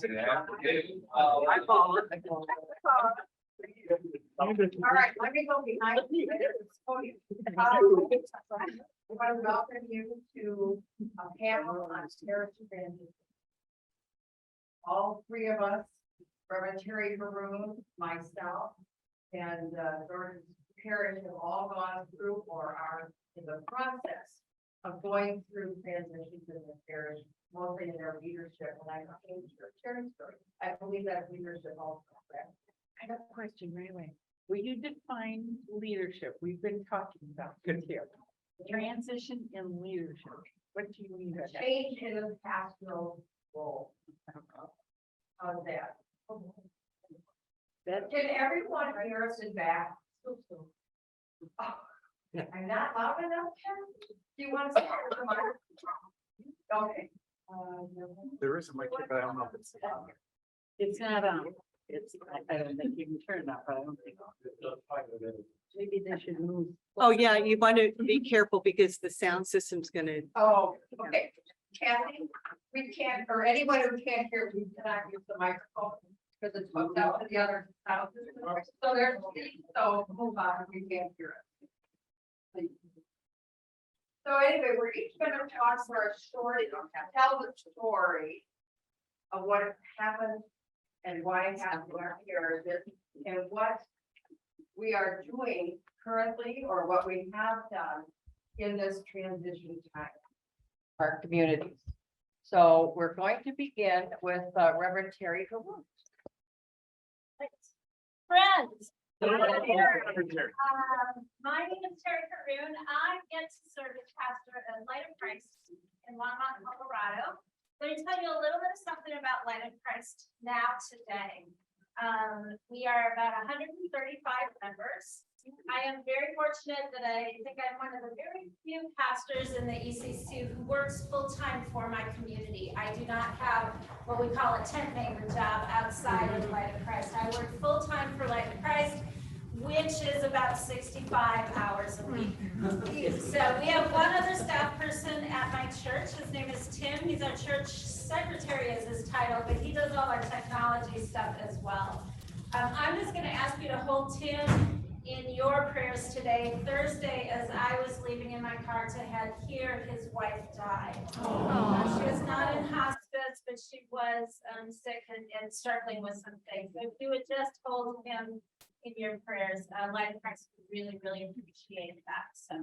I follow. All right, let me go behind you. I want to welcome you to a panel on Parish Transitions. All three of us, Reverend Terry Haroon, myself, and Jordan Parish have all gone through or are in the process of going through transitions in the parish, mostly in their leadership. And I came to Terry's story. I believe that leadership also. Correct? I got a question right away. Will you define leadership? We've been talking about this here. Transition in leadership. What do you mean by that? Change in the pastoral role. How's that? Can everyone hear us in back? Oh, I'm not loud enough, Ken? Do you want to start with the microphone? Okay. There is a mic, but I don't know if it's. It's not on. It's, I don't think you can turn that, but I don't think. Maybe they should move. Oh, yeah, you want to be careful because the sound system's gonna, Oh, okay. Kathy, we can't, or anyone who can't hear, we cannot use the microphone because it's hooked up to the other sound system. So there's, so move on, we can't hear it. So anyway, we're each going to talk for a short, tell the story of what happened and why it happened here, and what we are doing currently or what we have done in this transition time, our communities. So we're going to begin with Reverend Terry Haroon. Friends, Here. my name is Terry Haroon. I get to serve as pastor at Light of Christ in Longmont, Colorado. Let me tell you a little bit of something about Light of Christ now today. We are about 135 members. I am very fortunate that I think I'm one of the very few pastors in the ECC who works full-time for my community. I do not have what we call a tent maker job outside of Light of Christ. I work full-time for Light of Christ, which is about 65 hours a week. So we have one other staff person at my church. His name is Tim. He's our church secretary is his title, but he does all our technology stuff as well. I'm just going to ask you to hold Tim in your prayers today. Thursday, as I was leaving in my car to head here, his wife died. She was not in hospice, but she was sick and struggling with some things. So if you would just hold him in your prayers, Light of Christ would really, really appreciate that. So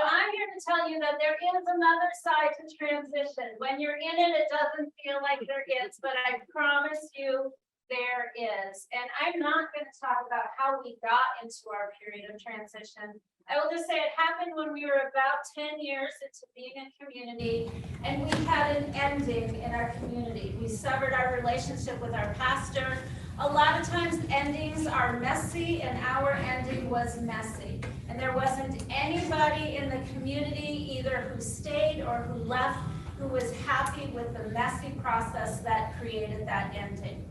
I'm here to tell you that there is another side to transition. When you're in it, it doesn't feel like there is, but I promise you, there is. And I'm not going to talk about how we got into our period of transition. I will just say it happened when we were about 10 years into being a community, and we had an ending in our community. We severed our relationship with our pastor. A lot of times endings are messy, and our ending was messy. And there wasn't anybody in the community, either who stayed or who left, who was happy with the messy process that created that ending.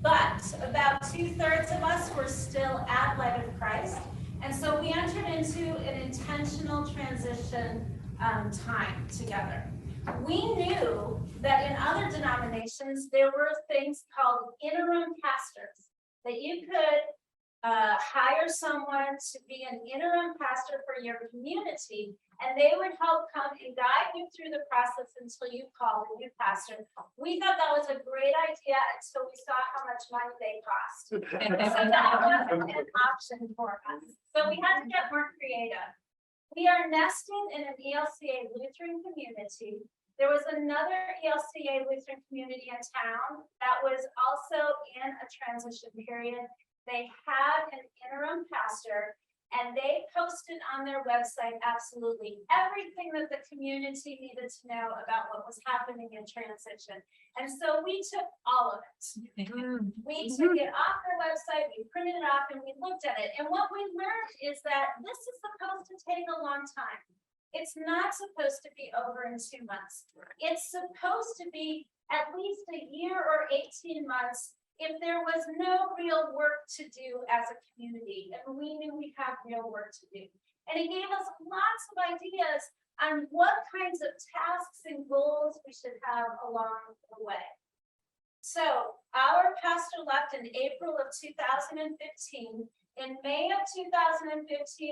But about 2/3 of us were still at Light of Christ. And so we entered into an intentional transition time together. We knew that in other denominations, there were things called interim pastors, that you could hire someone to be an interim pastor for your community, and they would help come and guide you through the process until you called a new pastor. We thought that was a great idea until we saw how much money they cost. So that wasn't an option for us. So we had to get more creative. We are nesting in an ELCA Lutheran community. There was another ELCA Lutheran community in town that was also in a transition period. They had an interim pastor, and they posted on their website absolutely everything that the community needed to know about what was happening in transition. And so we took all of it. We took it off their website, we printed it off, and we looked at it. And what we learned is that this is supposed to take a long time. It's not supposed to be over in 2 months. It's supposed to be at least a year or 18 months if there was no real work to do as a community, and we knew we had real work to do. And it gave us lots of ideas on what kinds of tasks and goals we should have along the way. So our pastor left in April of 2015. In May of 2015,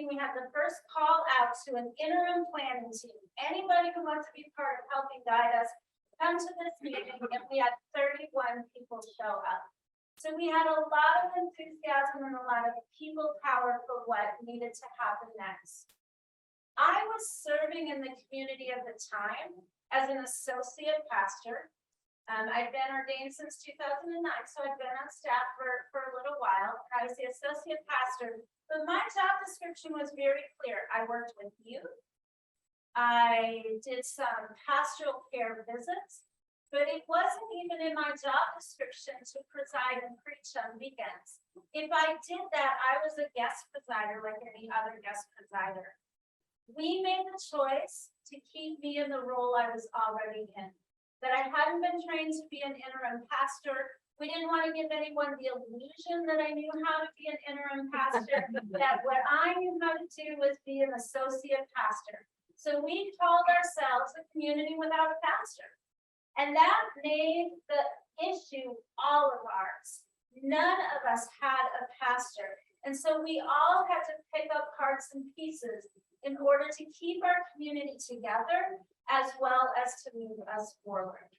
we had the first call out to an interim planning team. Anybody who wants to be part of helping guide us, come to this meeting, and we had 31 people show up. So we had a lot of enthusiasm and a lot of people power for what needed to happen next. I was serving in the community at the time as an associate pastor. I've been ordained since 2009, so I've been on staff for a little while. I was the associate pastor, but my job description was very clear. I worked with youth. I did some pastoral care visits, but it wasn't even in my job description to preside and preach on weekends. If I did that, I was a guest presider like any other guest presider. We made the choice to keep me in the role I was already in. That I hadn't been trained to be an interim pastor. We didn't want to give anyone the illusion that I knew how to be an interim pastor, that what I knew how to do was be an associate pastor. So we called ourselves a community without a pastor. And that made the issue all of ours. None of us had a pastor. And so we all had to pick up parts and pieces in order to keep our community together, as well as to move us forward.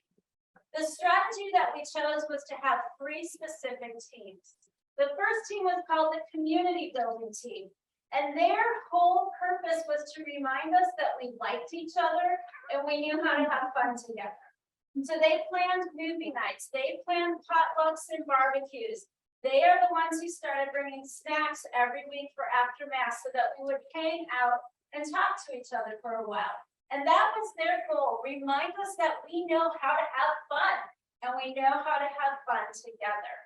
The strategy that we chose was to have 3 specific teams. The first team was called the community building team, and their whole purpose was to remind us that we liked each other and we knew how to have fun together. So they planned movie nights, they planned potlucks and barbecues. They are the ones who started bringing snacks every week for after mass so that we would hang out and talk to each other for a while. And that was their goal, remind us that we know how to have fun and we know how to have fun together.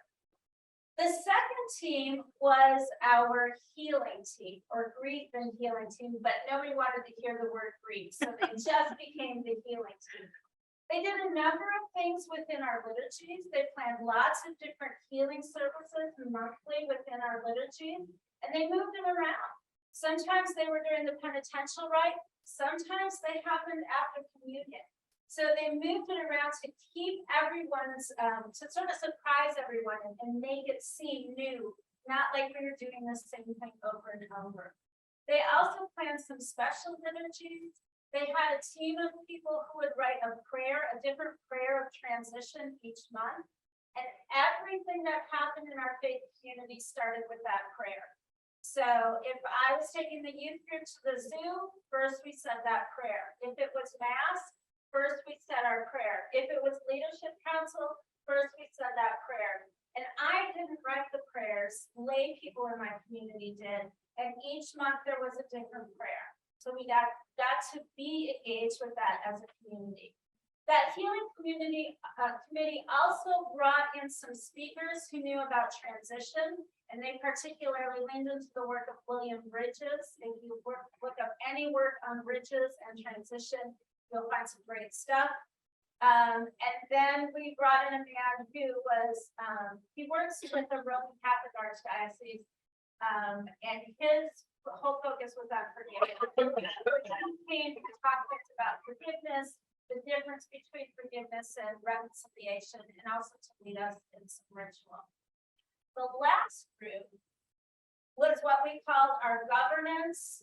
The second team was our healing team, or grief and healing team, but nobody wanted to hear the word grief, so they just became the healing team. They did a number of things within our liturgies. They planned lots of different healing services monthly within our liturgy, and they moved them around. Sometimes they were during the penitential rite, sometimes they happened after communion. So they moved it around to keep everyone's, to sort of surprise everyone and make it seem new, not like we were doing the same thing over and over. They also planned some special liturgies. They had a team of people who would write a prayer, a different prayer of transition each month. And everything that happened in our faith community started with that prayer. So if I was taking the youth group to the zoo, first we said that prayer. If it was mass, first we said our prayer. If it was leadership council, first we said that prayer. And I didn't write the prayers, lay people in my community did. And each month there was a different prayer. So we got to be engaged with that as a community. That healing community committee also brought in some speakers who knew about transition, and they particularly leaned into the work of William Bridges. If you look up any work on Bridges and transition, you'll find some great stuff. And then we brought in a man who was, he works with the Roman Catholic Archdiocese, and his whole focus was on forgiveness. He came to talk to us about forgiveness, the difference between forgiveness and reconciliation, and also to lead us in some ritual. The last group was what we called our governance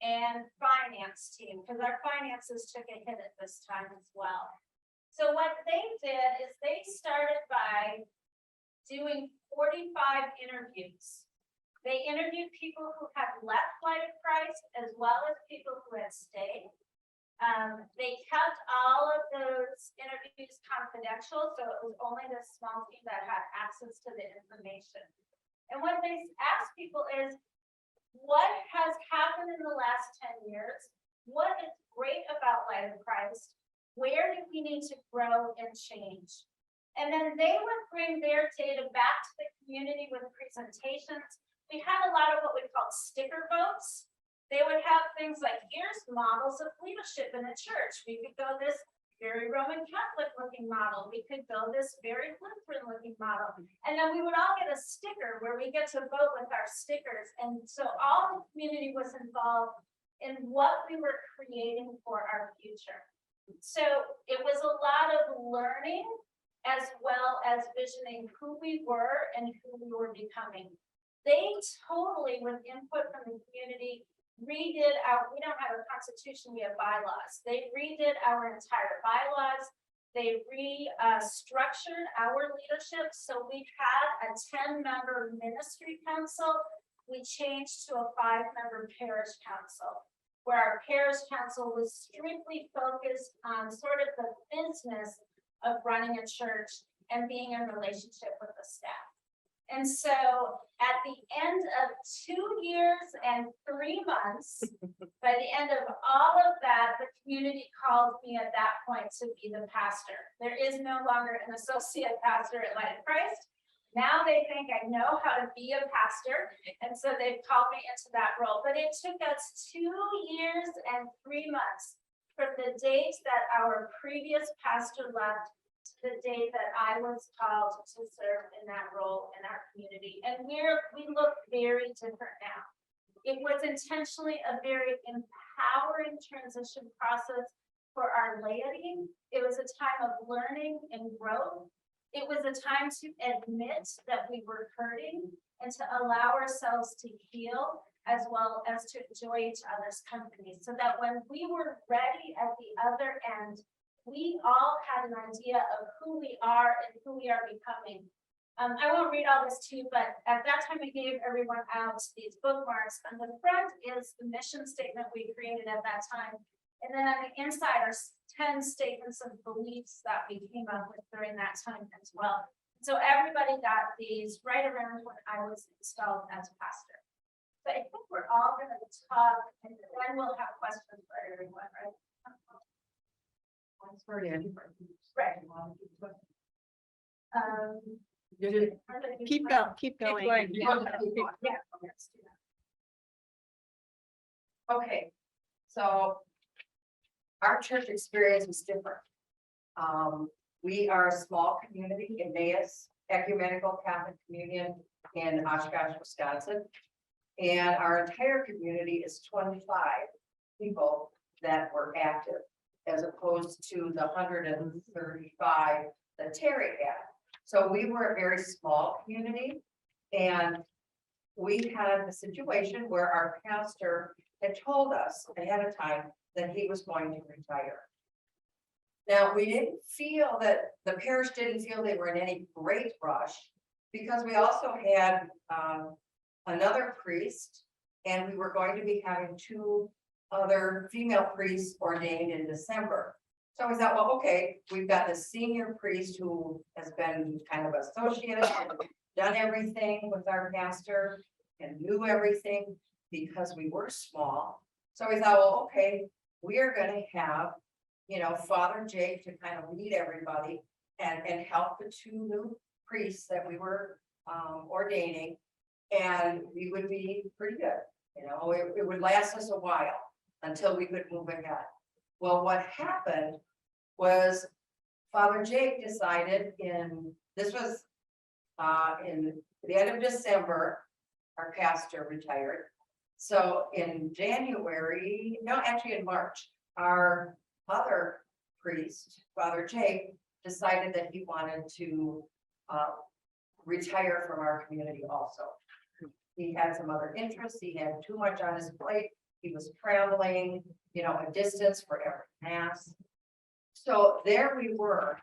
and finance team, because our finances took a hit at this time as well. So what they did is they started by doing 45 interviews. They interviewed people who had left Light of Christ as well as people who had stayed. They kept all of those interviews confidential, so it was only this small team that had access to the information. And what they asked people is, what has happened in the last 10 years? What is great about Light of Christ? Where do we need to grow and change? And then they would bring their data back to the community with presentations. We had a lot of what we called sticker votes. They would have things like, here's models of leadership in a church. We could go this very Roman Catholic looking model. We could go this very Lutheran looking model. And then we would all get a sticker where we get to vote with our stickers. And so all the community was involved in what we were creating for our future. So it was a lot of learning as well as visioning who we were and who we were becoming. They totally, with input from the community, redid we don't have a constitution, we have bylaws. They redid our entire bylaws. They restructured our leadership. So we had a 10-member ministry council. We changed to a 5-member parish council, where our parish council was strictly focused on sort of the business of running a church and being in relationship with the staff. And so at the end of 2 years and 3 months, by the end of all of that, the community called me at that point to be the pastor. There is no longer an associate pastor at Light of Christ. Now they think I know how to be a pastor, and so they've called me into that role. But it took us 2 years and 3 months from the date that our previous pastor left to the day that I was called to serve in that role in our community. And we look very different now. It was intentionally a very empowering transition process for our laity. It was a time of learning and growth. It was a time to admit that we were hurting and to allow ourselves to heal, as well as to enjoy each other's company, so that when we were ready at the other end, we all had an idea of who we are and who we are becoming. I won't read all this to you, but at that time I gave everyone out these bookmarks. On the front is the mission statement we created at that time. And then on the inside are 10 statements of beliefs that we came up with during that time as well. So everybody got these right around when I was installed as pastor. So I think we're all going to talk, and then we'll have questions for everyone, right? Right. Keep going. Yeah. Okay, so our church experience was different. We are a small community, Emmaus Ecumenical Catholic Communion in Oshkosh, Wisconsin. And our entire community is 25 people that were active, as opposed to the 135 that Terry had. So we were a very small community, and we had a situation where our pastor had told us ahead of time that he was going to retire. Now, we didn't feel that, the parish didn't feel they were in any great rush, because we also had another priest, and we were going to be having 2 other female priests ordained in December. So we thought, well, okay, we've got the senior priest who has been kind of associated and done everything with our pastor and knew everything, because we were small. So we thought, well, okay, we are going to have, Father Jake to kind of lead everybody and help the 2 new priests that we were ordaining, and we would be pretty good. It would last us a while until we could move ahead. Well, what happened was Father Jake decided this was in the end of December, our pastor retired. So in January, no, actually in March, our other priest, Father Jake, decided that he wanted to retire from our community also. He had some other interests. He had too much on his plate. He was traveling, a distance for every mass. So there we were,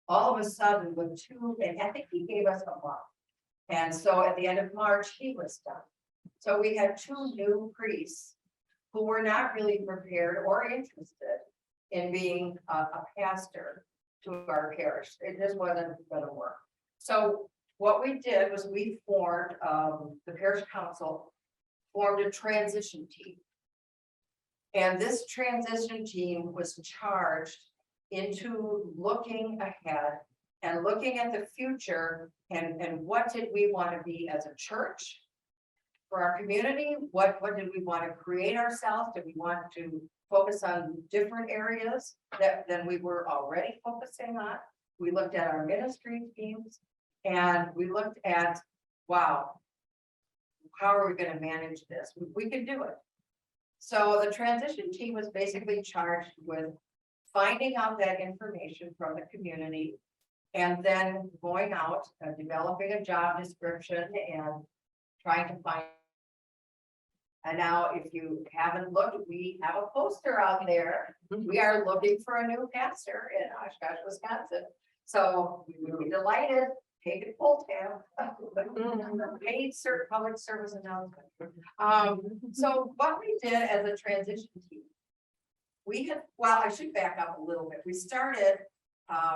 all of a sudden with 2, and I think he gave us a month. And so at the end of March, he was done. So we had 2 new priests who were not really prepared or interested in being a pastor to our parish. It just wasn't going to work. So what we did was we formed, the parish council formed a transition team. And this transition team was charged into looking ahead and looking at the future, and what did we want to be as a church for our community? What did we want to create ourselves? Did we want to focus on different areas than we were already focusing on? We looked at our ministry teams, and we looked at, wow, how are we going to manage this? We can do it. So the transition team was basically charged with finding out that information from the community And then going out and developing a job description and trying to find. And now, if you haven't looked, we have a poster out there. We are looking for a new pastor in Oshkosh, Wisconsin. So we would be delighted, take it full tab. Paid public service announcement. So what we did as a transition team. We had, well, I should back up a little bit. We started,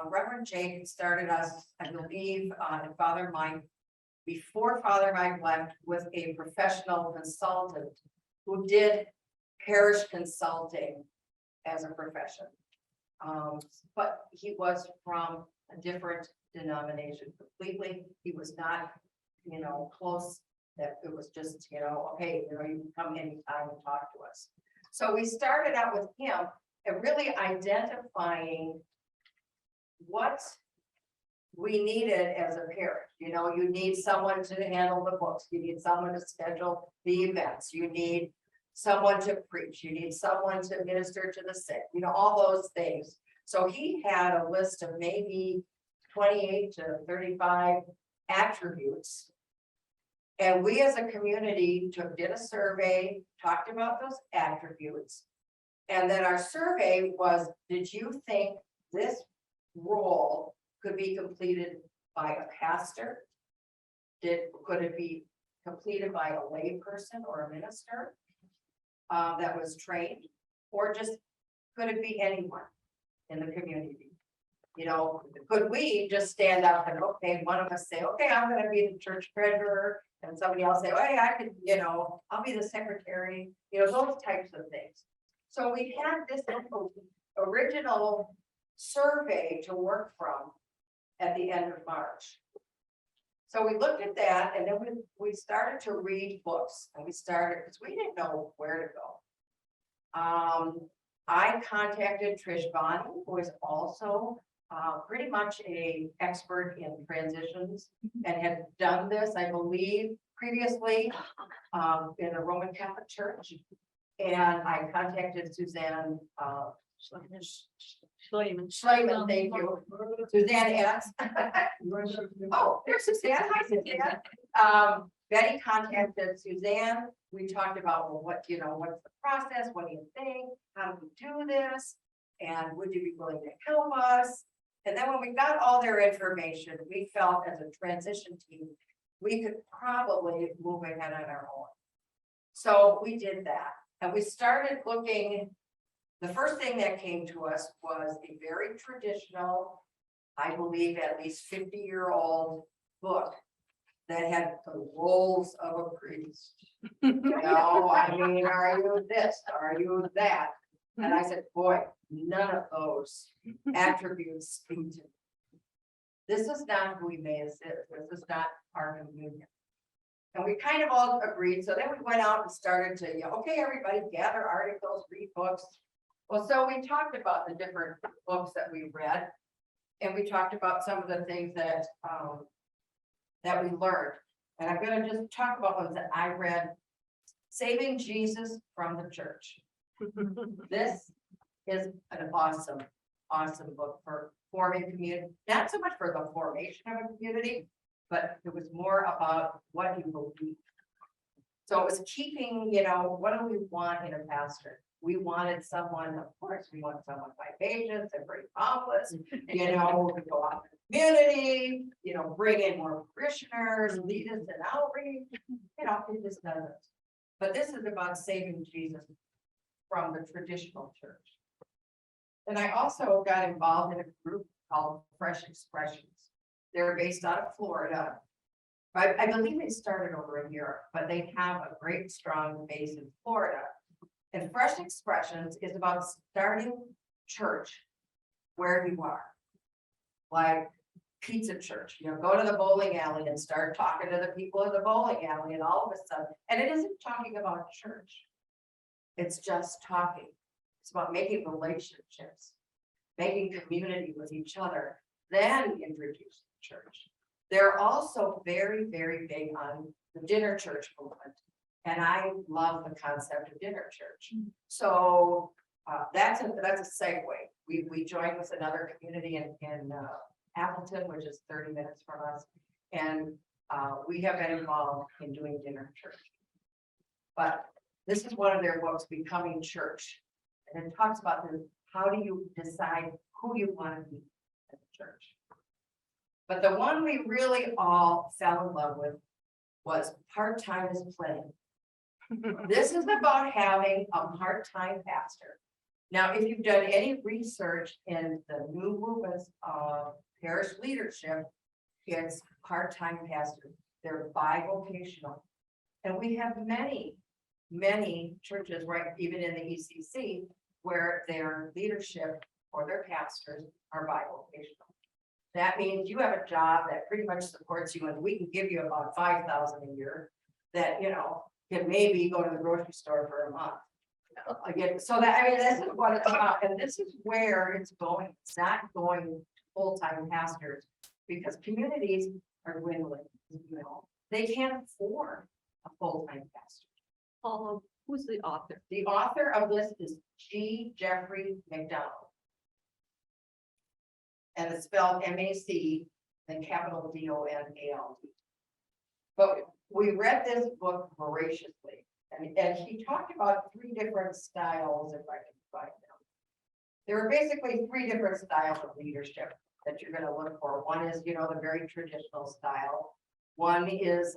Reverend Jake started us, I believe, and Father Mike. Before Father Mike left, was a professional consultant who did parish consulting as a profession. But he was from a different denomination completely. He was not, close, that it was just, okay, you can come anytime and talk to us. So we started out with him and really identifying what we needed as a parish. You need someone to handle the books, you need someone to schedule the events, you need someone to preach, you need someone to minister to the sick, all those things. So he had a list of maybe 28 to 35 attributes. And we as a community did a survey, talked about those attributes. And then our survey was, did you think this role could be completed by a pastor? Could it be completed by a lay person or a minister that was trained? Or just, could it be anyone in the community? Could we just stand up and, okay, one of us say, okay, I'm gonna be the church treasurer, and somebody else say, oh, yeah, I could, I'll be the secretary, those types of things. So we had this original survey to work from at the end of March. So we looked at that, and then we started to read books, and because we didn't know where to go. I contacted Trish Bonnie, who is also pretty much an expert in transitions and had done this, I believe, previously in the Roman Catholic Church. And I contacted Suzanne Schleiman, thank you. Suzanne S. Oh, there's Suzanne. Hi, Suzanne. Betty contacted Suzanne. We talked about, well, what's the process? What do you think? How do we do this? And would you be willing to help us? And then when we got all their information, we felt as a transition team, we could probably move ahead on our own. So we did that. And we started looking. The first thing that came to us was a very traditional, I believe at least 50-year-old book that had the roles of a priest. I mean, are you this? Are you that? And I said, boy, none of those attributes speak to me. This is not who we made us. This is not our communion. And we kind of all agreed. So then we went out and started to, okay, everybody gather articles, read books. Well, so we talked about the different books that we read, and we talked about some of the things that that we learned. And I'm going to just talk about ones that I read. Saving Jesus from the Church. This is an awesome book for forming community. Not so much for the formation of a community, but it was more about what you believe. So it was keeping, what do we want in a pastor? We wanted someone, of course, we want someone vivacious and very accomplished, who could go out in the community, bring in more parishioners, lead us in outreach, it just doesn't. But this is about saving Jesus from the traditional church. And I also got involved in a group called Fresh Expressions. They're based out of Florida. I believe they started over in Europe, but they have a great strong base in Florida. And Fresh Expressions is about starting church where you are. Like pizza church, go to the bowling alley and start talking to the people in the bowling alley, and all of a sudden, and it isn't talking about church. It's just talking. It's about making relationships, making community with each other, then introduce the church. They're also very, very big on the dinner church movement. And I love the concept of dinner church. So that's a segue. We joined with another community in Appleton, which is 30 minutes from us. And we have been involved in doing dinner church. But this is one of their books, Becoming Church. And it talks about how do you decide who you want to be at the church. But the one we really all fell in love with was part-time is plenty. This is about having a part-time pastor. Now, if you've done any research in the new movements of parish leadership, it's part-time pastors. They're bivocational. And we have many churches, right, even in the ECC, where their leadership or their pastors are bivocational. That means you have a job that pretty much supports you, and we can give you about 5,000 a year that, you know, can maybe go to the grocery store for a month. Again, so that, I mean, this is what it's about, and this is where it's going. It's not going to full-time pastors, because communities are dwindling, you know. They can't afford a full-time pastor. Who's the author? The author of this is G. Jeffrey McDonald. And it's spelled M-A-C, then capital D-O-N-A-L-D. But we read this book voraciously, and he talked about 3 different styles, if I can find them. There are basically 3 different styles of leadership that you're gonna look for. One is, you know, the very traditional style. One is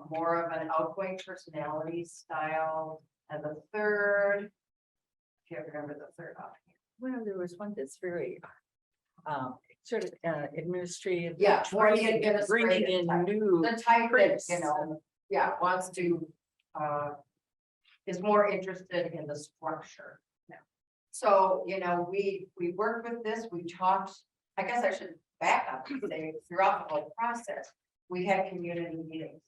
more of an outgoing personality style. And the third, I can't remember the third option. Well, there was one that's very, sort of, administrative. Yeah, more the bringing administrative in type. new. The type that, Chris. you know, yeah, wants to, is more interested in the structure. Yeah. So, you know, we worked with this, we talked, I guess I should back up and say throughout the whole process, we had community meetings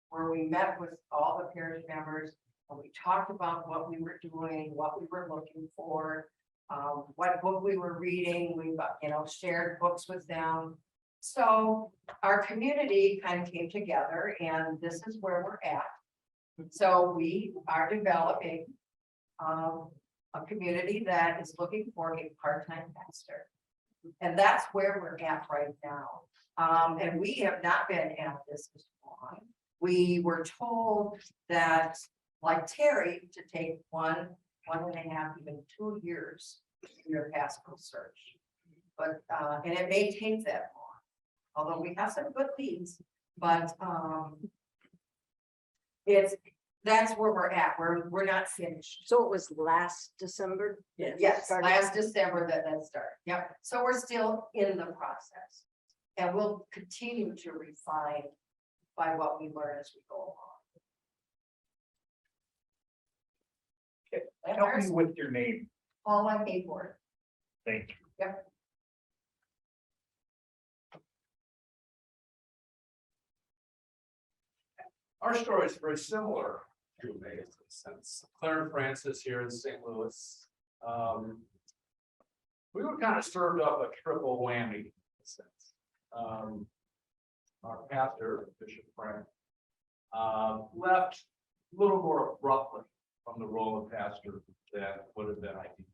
where we met with all the parish members and we talked about what we were doing, what we were looking for, what book we were reading, we, you know, shared books with them. So our community kind of came together and this is where we're at. So we are developing a community that is looking for a part-time pastor. And that's where we're at right now. And we have not been at this long. We were told that, like Terry, to take 1.5, even 2 years in your pastoral search. But, and it may take that long, although we have some good leads, but, that's where we're at. We're not finished. So it was last December? Yes, last December that started. Yep. So we're still in the process. And we'll continue to refine by what we learn as we go along. Help me with your name. Paula Hayford. Thank you. Yep. Our story is very similar to Amazing since Claire and Francis here in St. Louis. We were kind of served up a triple whammy in a sense. Our pastor, Bishop Frank, left a little more abruptly from the role of pastor that would have been ideal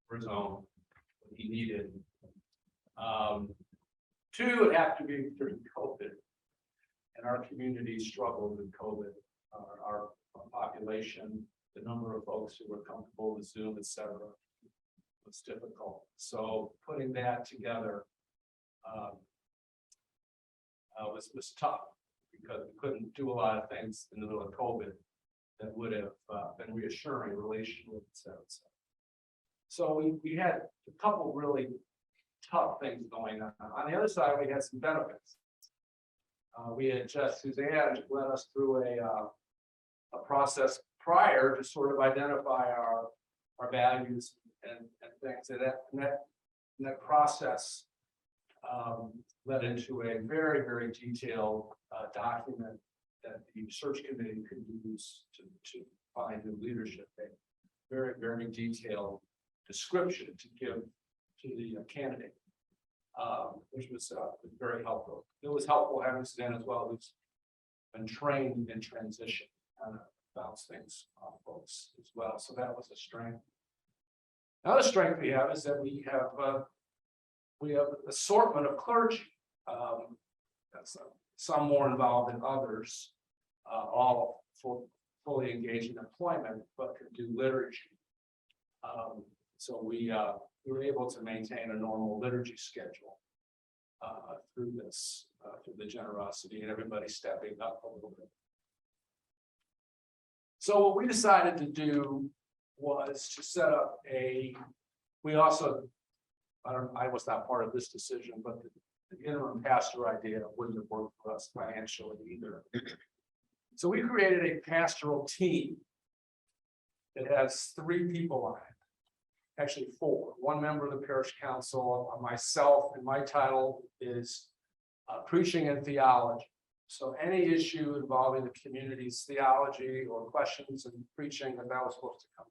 for his own, what he needed. 2, it happened to be during COVID. And our community struggled with COVID. Our population, the number of folks who were comfortable with Zoom, et cetera, was difficult. So putting that together was tough because we couldn't do a lot of things in the middle of COVID that would have been reassuring relationally, et cetera, et cetera. So we had a couple really tough things going on. On the other side, we had some benefits. We had just Suzanne led us through a process prior to sort of identify our values and things. And that process led into a very, very detailed document that the search committee could use to find new leadership. A very, very detailed description to give to the candidate. Which was very helpful. It was helpful having Suzanne as well, who's been trained in transition, kind of bounce things off folks as well. So that was a strength. Another strength we have is that we have we have an assortment of clergy. Some more involved than others, all fully engaged in employment, but can do liturgy. So we were able to maintain a normal liturgy schedule through this, through the generosity and everybody stepping up a little bit. So what we decided to do was to set up we also, I was not part of this decision, but the interim pastor idea wouldn't have worked for us financially either. So we created a pastoral team that has 3 people on it. Actually 4, 1 member of the parish council, myself, and my title is preaching and theology. So any issue involving the community's theology or questions and preaching that was supposed to come.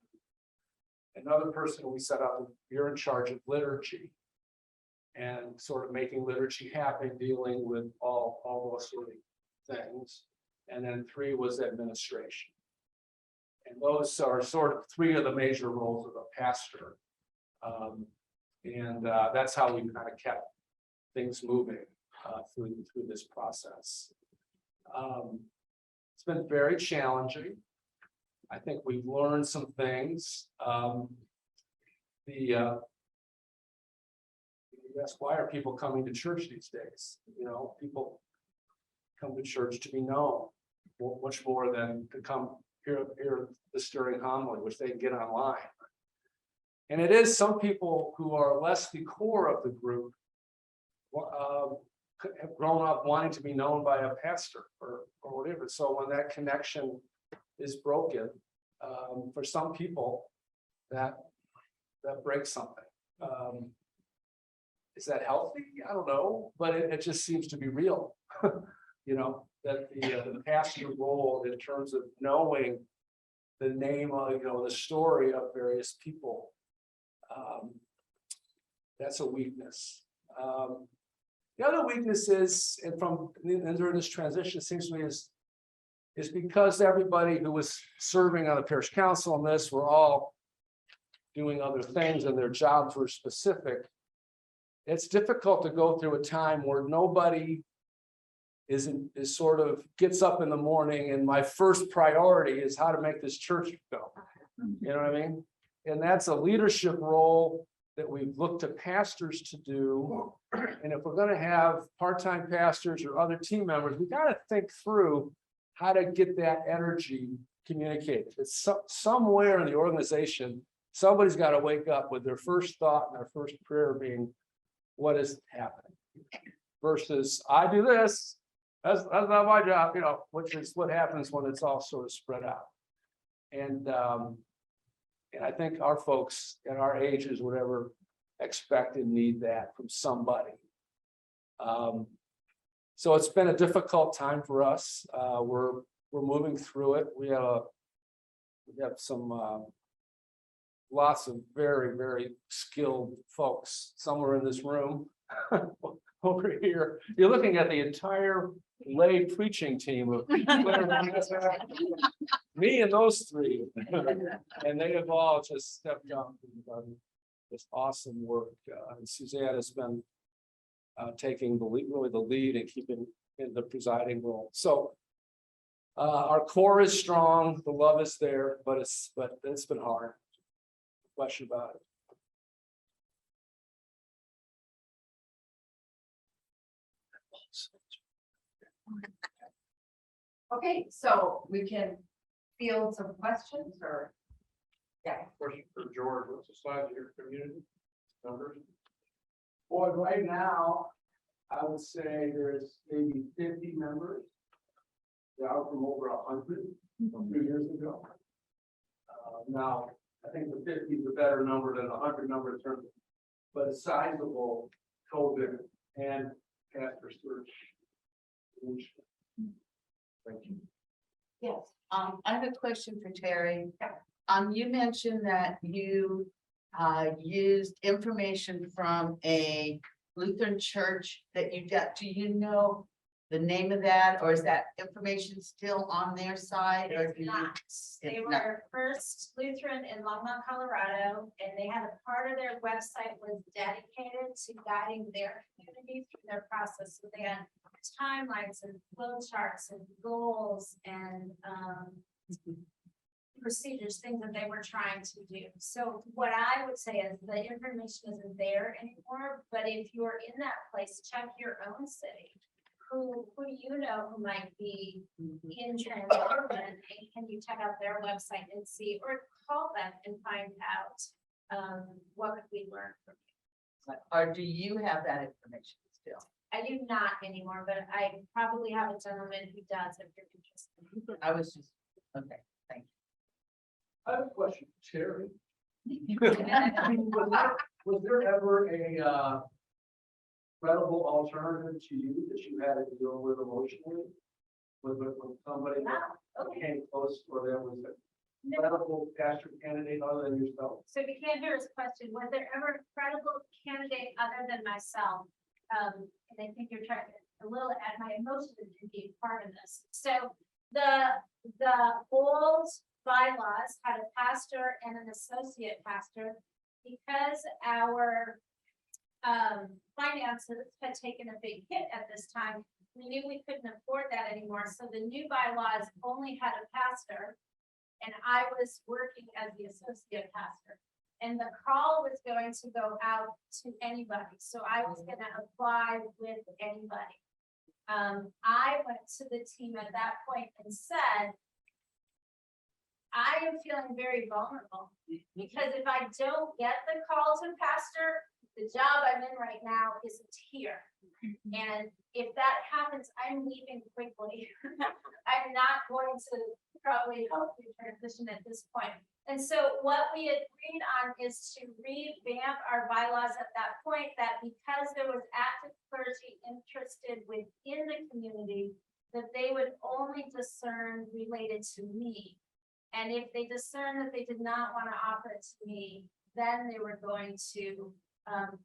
Another person we set up, you're in charge of liturgy and sort of making liturgy happen, dealing with all those sort of things. And then 3 was administration. And those are sort of 3 of the major roles of a pastor. That's how we kind of kept things moving through this process. It's been very challenging. I think we've learned some things. You ask, why are people coming to church these days? You know, people come to church to be known, much more than to come hear the stirring homily, which they can get online. And it is some people who are less the core of the group have grown up wanting to be known by a pastor or whatever. So when that connection is broken, for some people, that breaks something. Is that healthy? I don't know, but it just seems to be real. You know, that the pastor role in terms of knowing the name of, the story of various people, that's a weakness. The other weakness is, and during this transition, seems to me is because everybody who was serving on the parish council on this were all doing other things and their jobs were specific. It's difficult to go through a time where nobody is sort of gets up in the morning and my first priority is how to make this church go. You know what I mean? And that's a leadership role that we've looked to pastors to do. And if we're going to have part-time pastors or other team members, we got to think through how to get that energy communicated. It's somewhere in the organization, somebody's got to wake up with their first thought and their first prayer being, what is happening? Versus, I do this, that's not my job, which is what happens when it's all sort of spread out. And I think our folks at our ages, whatever, expect and need that from somebody. So it's been a difficult time for us. We're moving through it. We have some lots of very, very skilled folks somewhere in this room. Over here, you're looking at the entire lay preaching team of me and those 3, and they have all just stepped up and done this awesome work. And Suzanne has been taking really the lead and keeping in the presiding role. So our core is strong, the love is there, but it's been hard. No question about it. Okay, so we can field some questions or. Yeah. Question for George, what's the size of your community numbers? Boy, right now, I would say there's maybe 50 members. Down from over 100 a few years ago. Now, I think the 50 is a better number than the 100 number in terms of, but a sizable COVID and pastor search. Thank you. Yes, I have a question for Terry. You mentioned that you used information from a Lutheran church that you got. Do you know the name of that, or is that information still on their side? Or It's do you? not. They it's not. were First Lutheran in Longmont, Colorado, and they had a part of their website was dedicated to guiding their community through their process. So they had timelines and flow charts and goals and procedures, things that they were trying to do. So what I would say is the information isn't there anymore, but if you're in that place, check your own city. Who do you know who might be in transition, and can you check out their website and see, or call them and find out what could we learn from you? Or do you have that information still? I do not anymore, but I probably have a gentleman who does if you're interested. I was just, okay. I have a question, Terry. Was there ever a credible alternative to you that you had to deal with emotionally? With somebody that Wow, okay. came close, or there was a credible pastor candidate other than yourself? So if you can't hear his question, was there ever a credible candidate other than myself? And I think you're trying to, a little at my emotions to be part of this. So the old bylaws had a pastor and an associate pastor, because our finances had taken a big hit at this time. We knew we couldn't afford that anymore. So the new bylaws only had a pastor, and I was working as the associate pastor. And the call was going to go out to anybody. So I was going to apply with anybody. I went to the team at that point and said, I am feeling very vulnerable, because if I don't get the call to pastor, the job I'm in right now isn't here. And if that happens, I'm leaving quickly. I'm not going to probably help you transition at this point. And so what we agreed on is to revamp our bylaws at that point, that because there was active clergy interested within the community, that they would only discern related to me. And if they discern that they did not want to offer it to me, then they were going to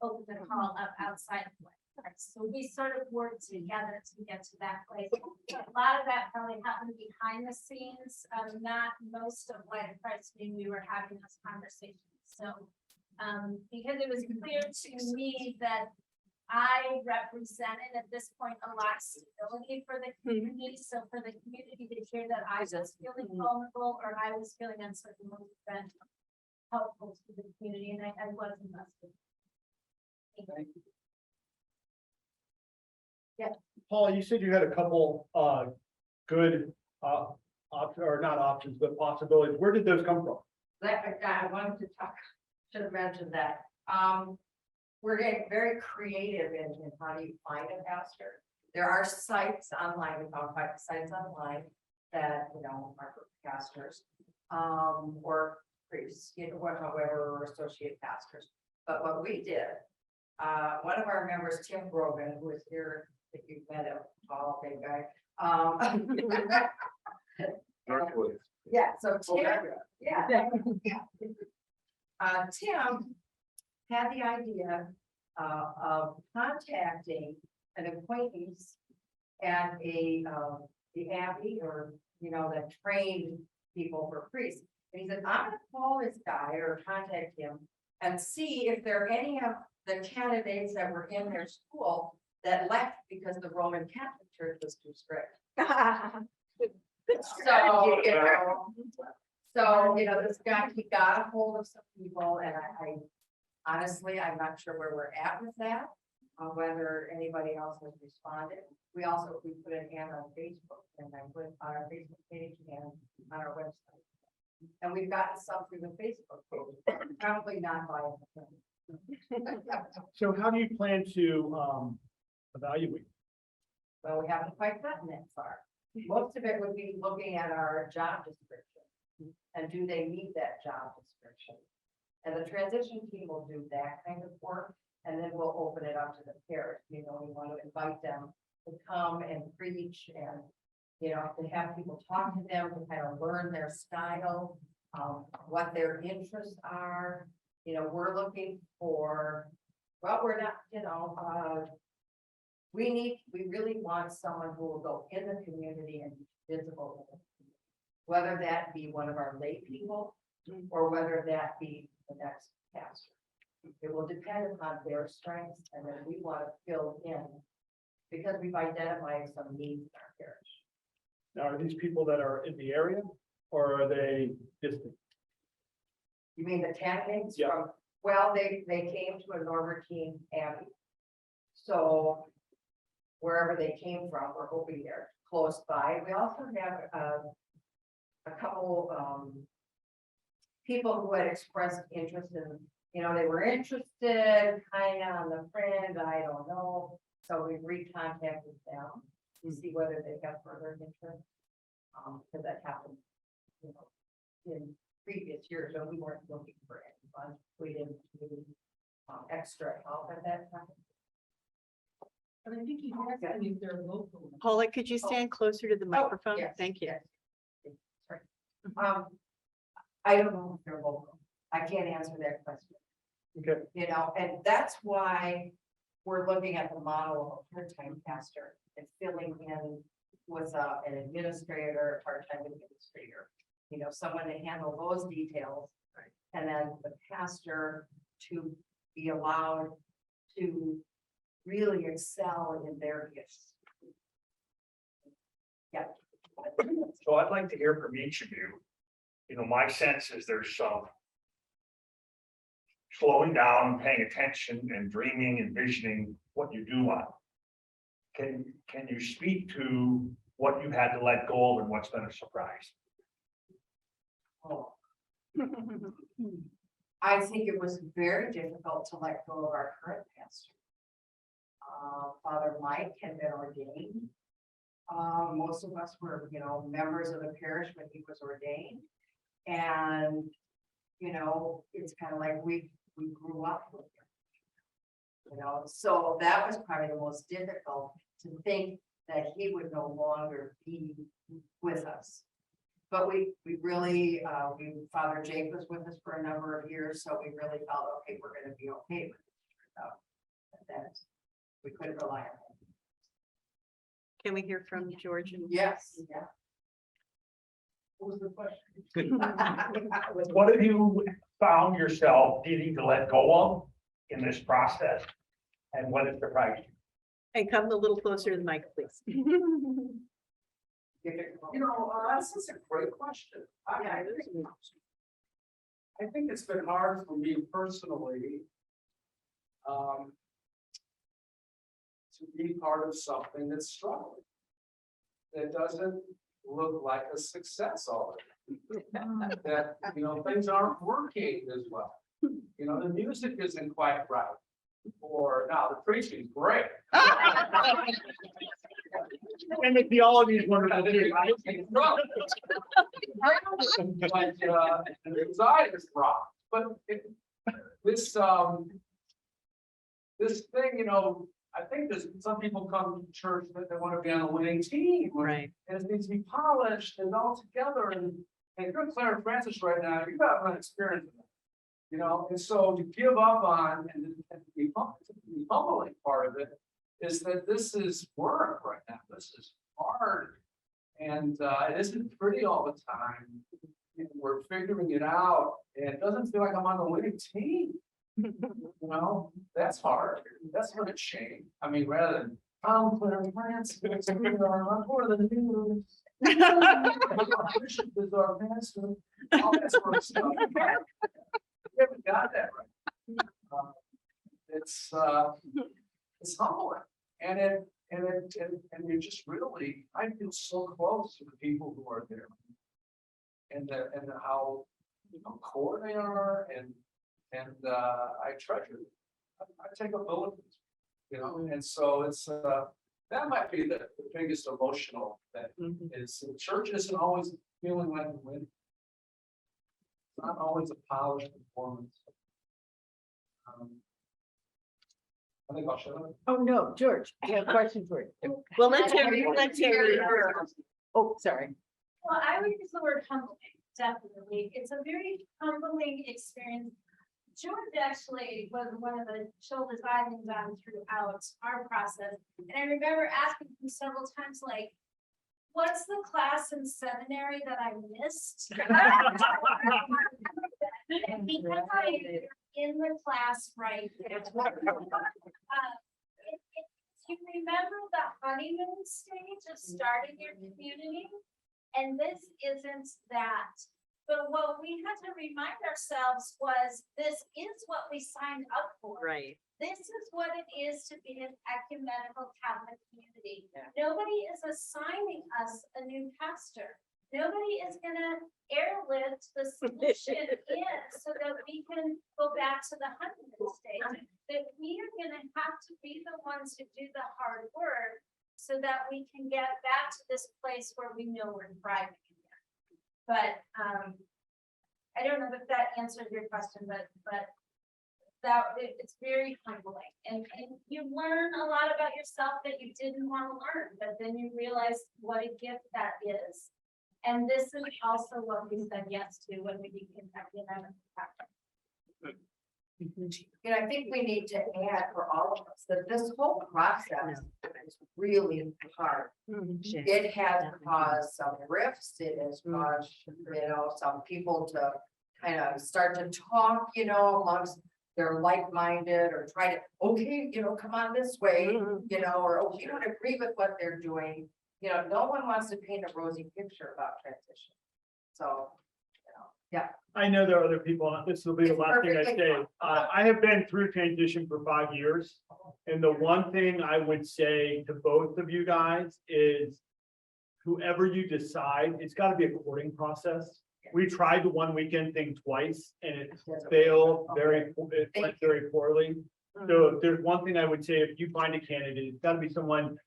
open the call up outside of what. So we sort of worked together to get to that place. A lot of that probably happened behind the scenes. Not most of what Christ knew we were having this conversation. So because it was clear to me that I represented at this point a lot of stability for the community. So for the community to hear that I was feeling vulnerable or I was feeling uncertain would have been helpful to the community, and I was invested. Paul, you said you had a couple good or not options, but possibilities. Where did those come from? I wanted to talk, should have mentioned that. We're getting very creative in how do you find a pastor. There are sites online, we found 5 sites online that, you know, are for pastors, or priests, you know, however, or associate pastors. But what we did, one of our members, Tim Grogan, who is here, if you've met him, tall, big guy. Yeah, so Tim, yeah. Tim had the idea of contacting an acquaintance at the abbey, or, you know, that trained people for priests. And he said, I'm gonna call this guy or contact him and see if there are any of the candidates that were in their school that left because the Roman Catholic Church was too strict. So, you know, this guy, he got a hold of some people, and I honestly, I'm not sure where we're at with that, whether anybody else has responded. We put an ad on Facebook, and I put it on our Facebook page and on our website. And we've gotten some through the Facebook page, probably not by. So how do you plan to evaluate? Well, we haven't quite gotten that far. Most of it would be looking at our job description. And do they meet that job description? And the transition team will do that kind of work. And then we'll open it up to the parish. You know, we want to invite them to come and preach, and, you know, to have people talk to them, to kind of learn their style, what their interests are. You know, we're looking for, well, we're not, you know, we really want someone who will go in the community and be visible. Whether that be one of our lay people, or whether that be the next pastor. It will depend upon their strengths, and then we want to fill in, because we've identified some needs in our parish. Now, are these people that are in the area or are they distant? You mean the candidates Yeah. from, well, they came to a Norbertine Abbey. So wherever they came from, we're hoping they're close by. We also have a couple people who had expressed interest in, you know, they were interested kind of on the fringe, I don't know. So we recontacted them to see whether they have further interest. Because that happened, you know, in previous years, when we weren't looking for any funds, we didn't need extra help at that time. But I think you have that if they're local. Paula, could you stand closer to the microphone? yes, Thank you. yes. Sorry. I don't know if they're local. I can't answer that question. Okay, You know, and that's why we're looking at the model of a part-time pastor and filling in with an administrator, a part-time administrator. You know, someone to handle those details. And then the pastor to be allowed to really excel in their gifts. Yeah. So I'd like to hear from each of you. You know, my sense is there's some slowing down, paying attention and dreaming and visioning what you do want. Can you speak to what you had to let go of and what's been a surprise? Oh. I think it was very difficult to let go of our current pastor. Father Mike had been ordained. Most of us were, you know, members of the parish when he was ordained. And, you know, it's kind of like we grew up with him. You know, so that was probably the most difficult, to think that he would no longer be with us. But we really, Father Jake was with us for a number of years, so we really felt, okay, we're gonna be okay with it. That we couldn't rely on him. Can we hear from George? And Yes, yeah. What was the question? What have you found yourself needing to let go of in this process? And what has surprised you? And come a little closer to the mic, please. You know, this is a great question. I think it's been hard for me personally. To be part of something that's struggling. That doesn't look like a success already. That, you know, things aren't working as well. You know, the music isn't quite right. Or now the preaching's great. And the theology is wonderful. But the anxiety is wrong, but this thing, you know, I think there's some people come to church that they want to be on a winning team. Right. And it needs to be polished and all together, and if you're Parish Francis right now, you've got an experience in that. You know, and so to give up on and the humbling part of it is that this is work right now. This is hard. And it isn't pretty all the time. We're figuring it out, and it doesn't feel like I'm on the winning team. You know, that's hard. That's what it's shame. I mean, rather than I'm Parish Francis, I'm more than you. Bishop is our pastor. All that sort of stuff. We haven't got that right. It's humbling, and you just really, I feel so close to the people who are there, and how, you know, core they are, and I treasure them. I take a bullet, you know, and so it's that might be the biggest emotional thing. Is the church isn't always feeling like a win. It's not always a polished performance. I think I'll shut up. Oh, no, George, I have a question for you. Well, let's hear you. Oh, sorry. Well, I would use the word humbling, definitely. It's a very humbling experience. George actually was one of the shoulders I've been done throughout our process. And I remember asking him several times, like, what's the class in seminary that I missed? And because I'm in the class right there. You remember the honeymoon stage of starting your community? And this isn't that. But what we had to remind ourselves was, this is what we signed up for. Right. This is what it is to be an ecumenical Catholic community. Nobody is assigning us a new pastor. Nobody is gonna airlift the solution in so that we can go back to the honeymoon stage. That we are gonna have to be the ones who do the hard work so that we can get back to this place where we know we're thriving again. But I don't know if that answered your question, but it's very humbling. And you learn a lot about yourself that you didn't want to learn, but then you realize what a gift that is. And this is also what we said yes to when we became ecumenical Catholic. And I think we need to add for all of us that this whole process is really hard. It has caused some rifts, it has caused, some people to kind of start to talk, amongst their like-minded or try to, okay, come on this way, or, oh, you don't agree with what they're doing. No one wants to paint a rosy picture about transition. So, yeah. I know there are other people, and this will be the It's last thing I perfectly say. fine. I have been through transition for 5 years. And the one thing I would say to both of you guys is whoever you decide, it's gotta be a courting process. We tried the one weekend thing twice and it failed it went very poorly. So if there's one thing I would say, if you find a candidate, it's gotta be someone.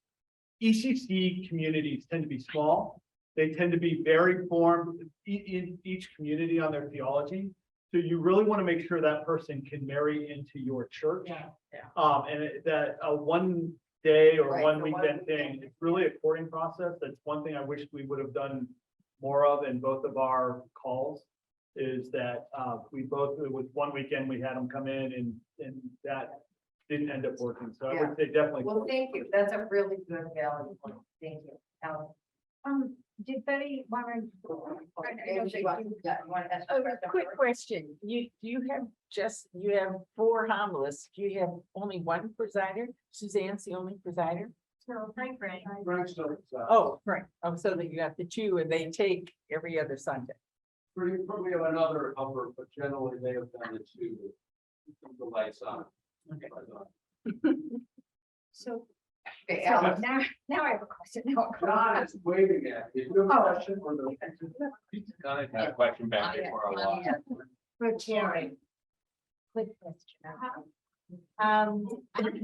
ECC communities tend to be small. They tend to be very formed in each community on their theology. So you really want to make sure that person can marry into your church. That a one day or Right, one the one weekend thing, it's really a courting process. That's one thing I wish we would have done more of in both of our calls. Is that it was one weekend, we had them come in and that didn't end up working. So I would say definitely. Well, thank you. That's a really good valid point. Thank you. Alan. Did Betty want to? Maybe she wants- yeah, you want to ask a Oh, question quick first? question. You have 4 homilists. Do you have only one presider? Suzanne's the only presider? So, hi, Frank. Oh, right. Oh, so that you have the 2 and they take every other Sunday. We have another number, but generally they have done it to keep the lights on. Okay. So Okay, Alan. now I have a question. Now John is waving at you. Do you have a question or the? I had a question back before I lost. For Terry. Quick question. I'm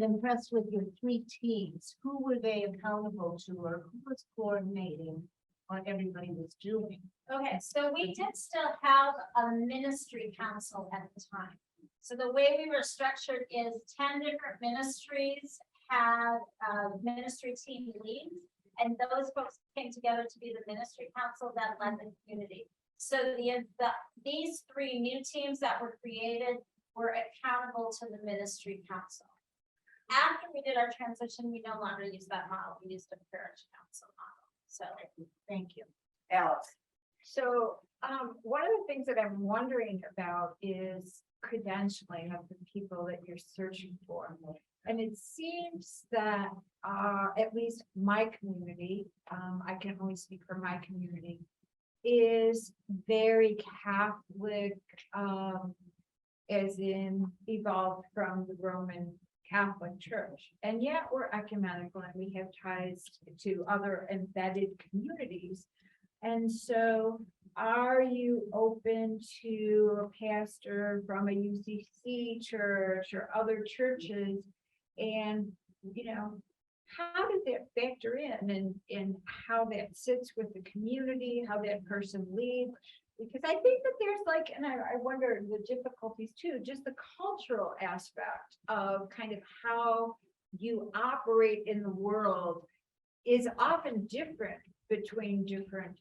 impressed with your 3 teams. Who were they accountable to, or who was coordinating what everybody was doing? Okay, so we did still have a ministry council at the time. So the way we were structured is 10 different ministries had ministry team leads. And those folks came together to be the ministry council that led the community. So these 3 new teams that were created were accountable to the ministry council. After we did our transition, we no longer used that model. We used a parish council model. So Thank you. Alice. So, one of the things that I'm wondering about is credentialing of the people that you're searching for. And it seems that, at least my community, I can only speak for my community, is very Catholic, as in evolved from the Roman Catholic Church. And yet we're ecumenical and we have ties to other embedded communities. And so are you open to a pastor from a UCC church or other churches? And, how does that factor in how that sits with the community, how that person leads? Because I think that there's and I wonder the difficulties too, just the cultural aspect of kind of how you operate in the world is often different between different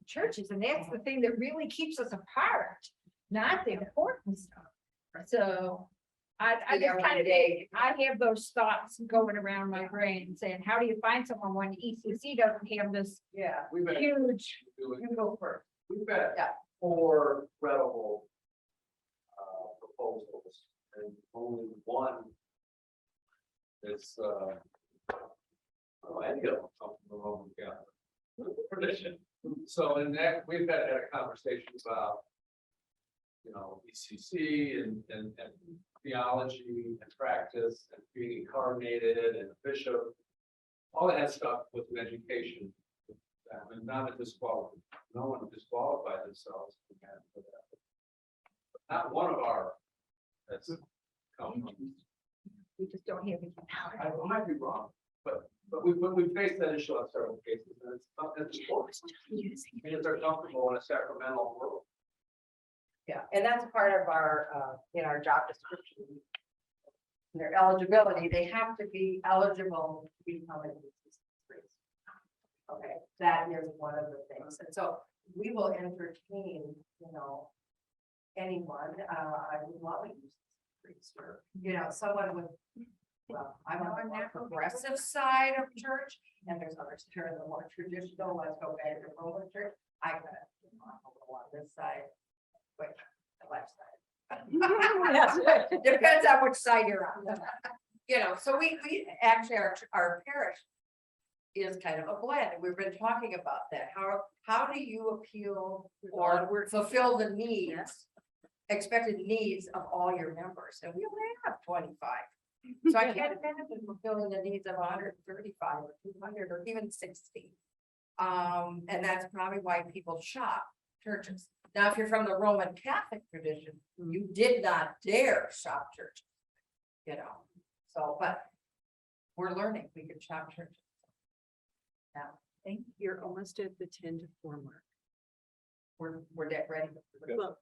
churches. And that's the thing that really keeps us apart, not the important stuff. So I Yeah, just kind one of, day. I have those thoughts going around my brain saying, how do you find someone when ECC doesn't have this Yeah. We've been huge, doing, You go first. we've got Yeah. 4 credible proposals, and only one is, any of them come from the Roman Catholic tradition. So in that, we've had a conversation about, ECC and theology and practice and being incarnated and a bishop. All that stuff with an education. And not a disqualified, no one disqualified themselves from that for that. Not one of our. That's. come from- we just don't have it. I might be wrong, but we faced that issue on several cases, and it's important. Because they're comfortable in a sacramental world. Yeah, and that's part of our, in our job description. Their eligibility, they have to be eligible to become an ECC priest. Okay, that is one of the things, and so we will entertain, anyone, I would love a ECC priest, or, someone with. Well, I'm on the progressive side of church, and there's others who are in the more traditional, let's go back to Roman church. I got on this side, wait, the left side. Depends on which side you're on. So we actually, our parish is kind of a blend. We've been talking about that. How do you appeal or fulfill the needs, expected needs of all your members? And we only have 25. So I can't imagine fulfilling the needs of 135 or 200 or even 60. And that's probably why people shop churches. Now, if you're from the Roman Catholic tradition, you did not dare shop churches. So, but we're learning, we can shop churches. You're almost at the 10 to 4 mark. We're dead ready. Well,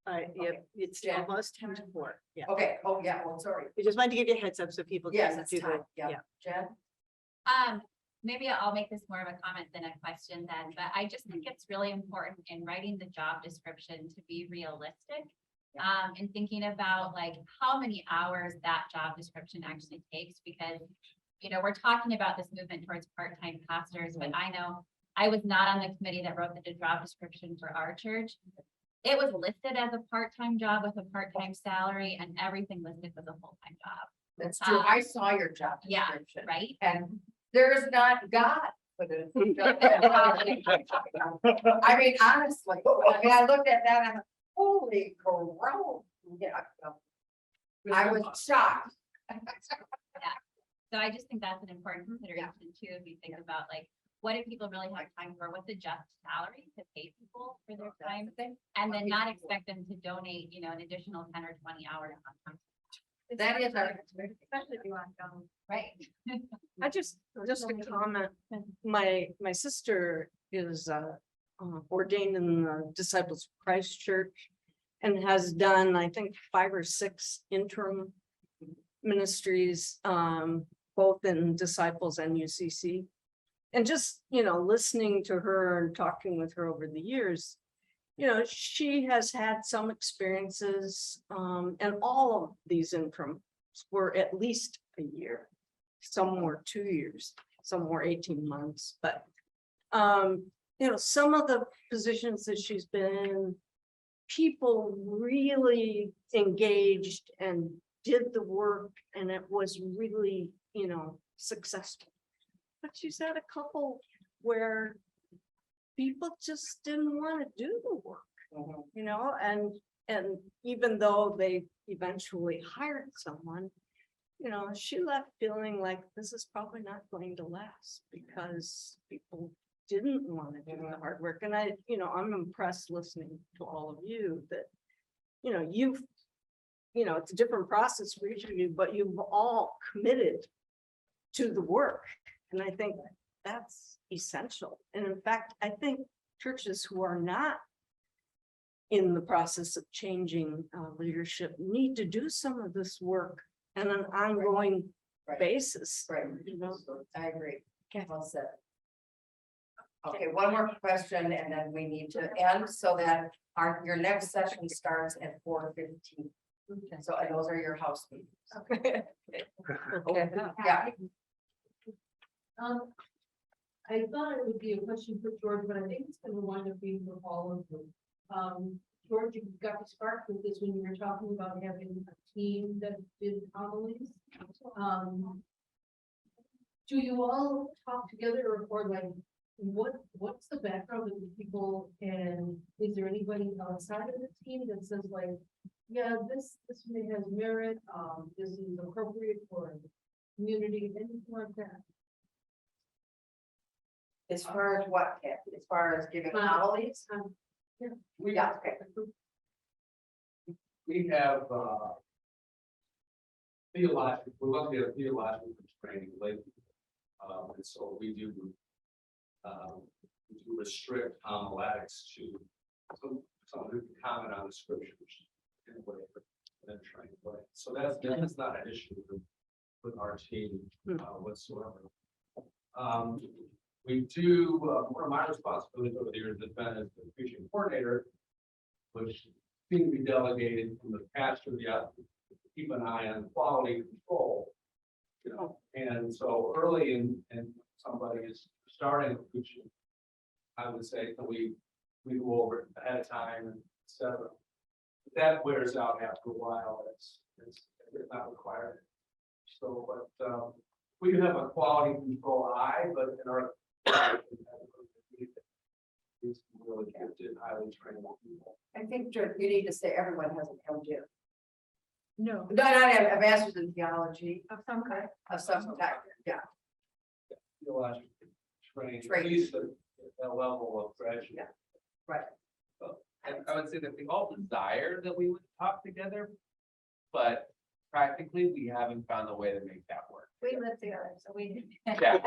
yeah, it's Jen? almost 10 to 4. Yeah. Okay, oh, yeah, well, sorry. We just wanted to give you a heads up so people Yes, can it's do time, the, yeah. Jen? Maybe I'll make this more of a comment than a question then, but I just think it's really important in writing the job description to be realistic. And thinking about like how many hours that job description actually takes, because, we're talking about this movement towards part-time pastors, but I know I was not on the committee that wrote the job description for our church. It was listed as a part-time job with a part-time salary, and everything listed was a full-time job. That's true. I saw your job Yeah, description. right? And there's not God. I mean, honestly, I looked at that and holy crow. Yeah. I was shocked. So I just think that's an important consideration too, if you think about like, what do people really have time for? What's a just salary to pay people for their time? And then not expect them to donate, an additional 10 or 20 hours on time. That is our. Especially if you want to go, right? I just a comment, my sister is ordained in the Disciples of Christ Church and has done, I think, 5 or 6 interim ministries, both in Disciples and UCC. And just, listening to her and talking with her over the years, she has had some experiences, and all of these interims were at least a year. Some were 2 years, some were 18 months, but, some of the positions that she's been in, people really engaged and did the work, and it was really, successful. But she's had a couple where people just didn't want to do the work, and even though they eventually hired someone, she left feeling like this is probably not going to last because people didn't want to do the hard work. And I'm impressed listening to all of you that, it's a different process for each of you, but you've all committed to the work. And I think that's essential. And in fact, I think churches who are not in the process of changing leadership need to do some of this work on an ongoing basis. Right. I agree. Well said. Okay, one more question and then we need to end so that your next session starts at 4:15. So and those are your house meetings. Okay. Yeah. I thought it would be a question for George, but I think it's gonna wind up being for all of them. George, you got to spark with this when you were talking about having a team that did homilies. Do you all talk together or like, what's the background of the people and is there anybody outside of the team that says like, yeah, this may has merit, this is appropriate for community, anything like that? As far as what, Kathy? As far as giving holidays? We, Yeah, okay. we have, theological, we love the theological training lately. And so we do restrict homiletics to someone who can comment on the scriptures in a way, in a trained way. So that's not an issue with our team whatsoever. We do, one of my responsibilities over the years has been as the preaching coordinator, which seemed to be delegated from the pastor, to keep an eye on quality control. You know, and so early in somebody is starting preaching, I would say that we go over it ahead of time, and et cetera. That wears out after a while. It's not required. So, but we do have a quality control eye, but in our is really gifted, highly trained people. I think George, you need to say everyone has an MDiv. No. No, not a master's in theology Of some kind. of some type, yeah. Theological training, at Training. least at a level of graduate. Yeah. Right. I would say that we all desire that we would talk together, but practically we haven't found a way to make that work. We live together, so we. Yeah.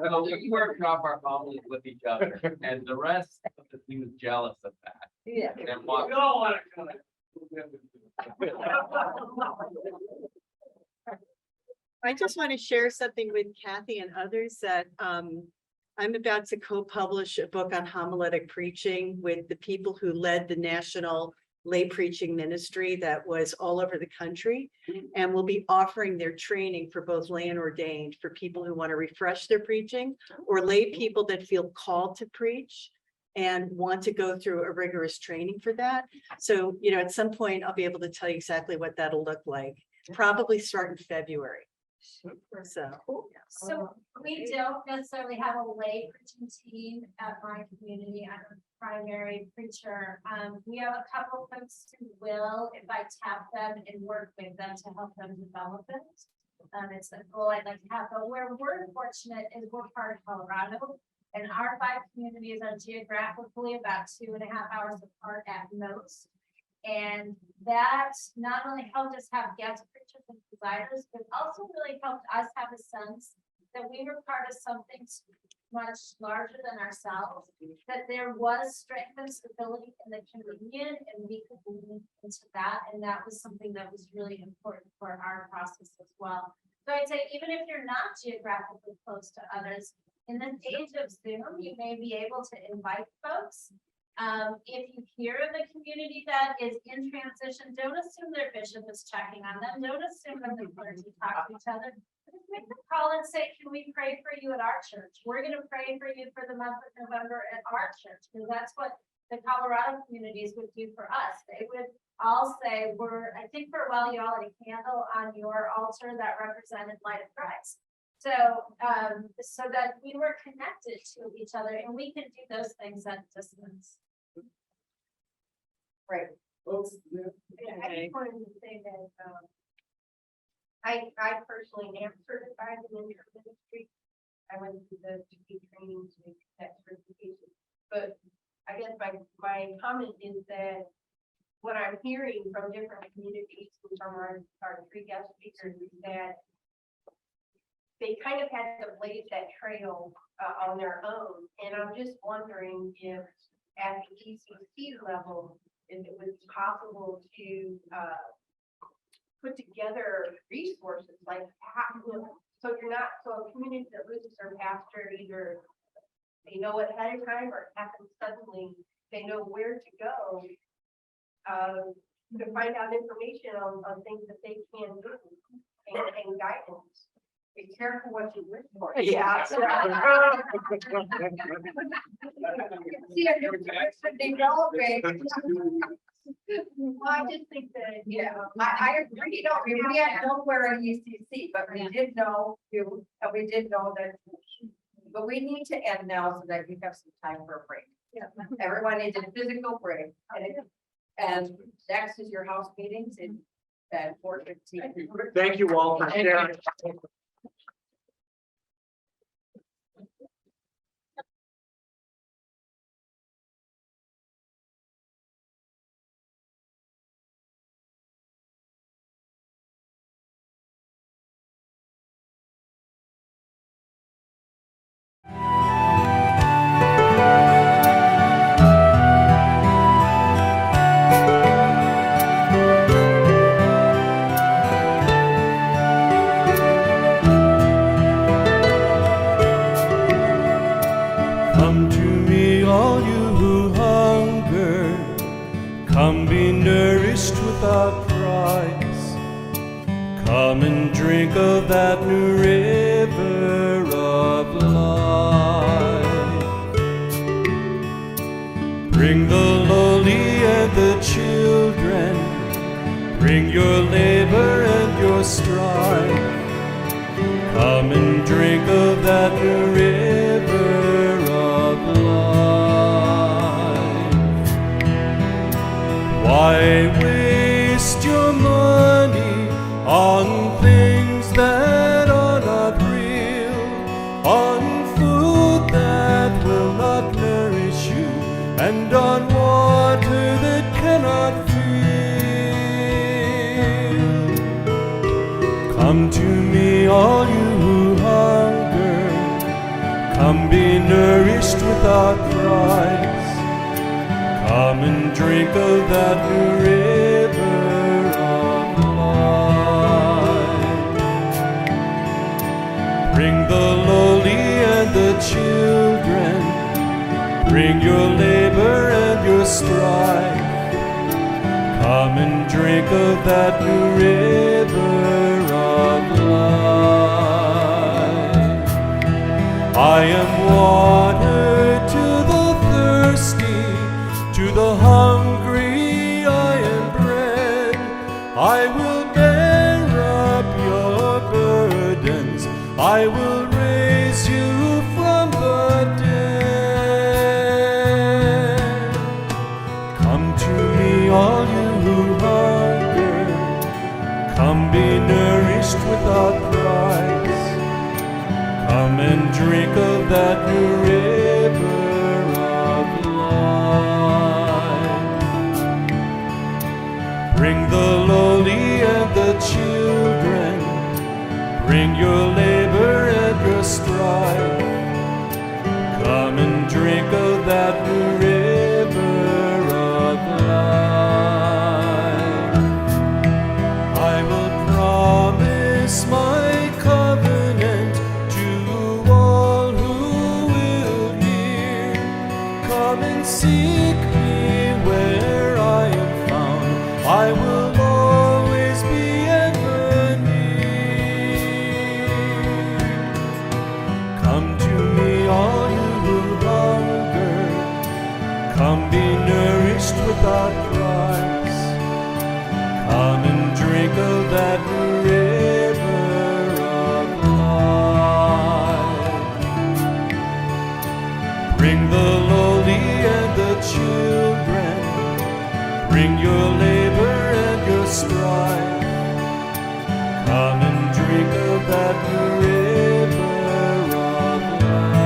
So we workshop our families with each other, and the rest of the team is jealous of that. Yeah. And want- I just want to share something with Kathy and others that I'm about to co-publish a book on homiletic preaching with the people who led the national lay preaching ministry that was all over the country. And we'll be offering their training for both lay and ordained for people who want to refresh their preaching or lay people that feel called to preach and want to go through a rigorous training for that. So, you know, at some point I'll be able to tell you exactly what that'll look like. Probably start in February. So. So we don't necessarily have a lay preaching team at my community. I'm a primary preacher. We have a couple folks who will, if I tap them and work with them to help them develop it. It's a goal I'd like to have, but where we're fortunate is we're part of Colorado. And our 5 communities are geographically about 2.5 hours apart at most. And that not only helped us have guest preachers and desires, but also really helped us have a sense that we were part of something much larger than ourselves, that there was strength and stability in the communion, and we could lean into that. And that was something that was really important for our process as well. So I'd say, even if you're not geographically close to others, in this age of Zoom, you may be able to invite folks. If you hear of a community that is in transition, don't assume their bishop is checking on them. Don't assume that the clergy talk to each other. Just make the call and say, can we pray for you at our church? We're going to pray for you for the month of November at our church, because that's what the Colorado communities would do for us. They would all say, I think for a while you all had a candle on your altar that represented light of Christ. So, so that we were connected to each other, and we can do those things at a distance. Right. Yeah, I just wanted to say that, I personally am certified in your ministry. I went through the GP training to make that certification, but I guess my comment is that what I'm hearing from different communities, from our 3 guest speakers, is that they kind of had to blaze that trail on their own. And I'm just wondering if at the ECC level, if it would be possible to put together resources like how, so a community that loses their pastor, either they know it ahead of time or it happens suddenly, they know where to go. to find out information on things that they can do and guidance. Be careful what you wish for. Yeah. See, if you're developing. Well, I just think that, Yeah, I agree, you know, we had nowhere in UCC, but we did know you, and we did know that. But we need to end now so that we have some time for a break. Yeah. Everyone needs a physical break, and next is your house meetings at 4:15. Thank you all for sharing. Come to me, all you who hunger, come be nourished without price. Come and drink of that new river of life. Bring the lowly and the children, bring your labor and your strife. Come and drink of that new river of life. Why waste your money on things that are not real, on food that will not nourish you, and on water that cannot fill? Come to me, all you who hunger, come be nourished without price. Come and drink of that new river of life. Bring the lowly and the children, bring your labor and your strife. Come and drink of that new river of life. I am water to the thirsty, to the hungry I am bread. I will bear up your burdens, I will raise you from the dead. Come to me, all you who hunger, come be nourished without price. Come and drink of that new river of life. Bring the lowly and the children, bring your labor and your strife. Come and drink of that new river of life. I will promise my covenant to all who will hear. Come and seek me where I am found. I will always be ever near. Come to me, all you who hunger, come be nourished without price. Come and drink of that new river of life. Bring the lowly and the children, bring your labor and your strife. Come and drink of that new river of life.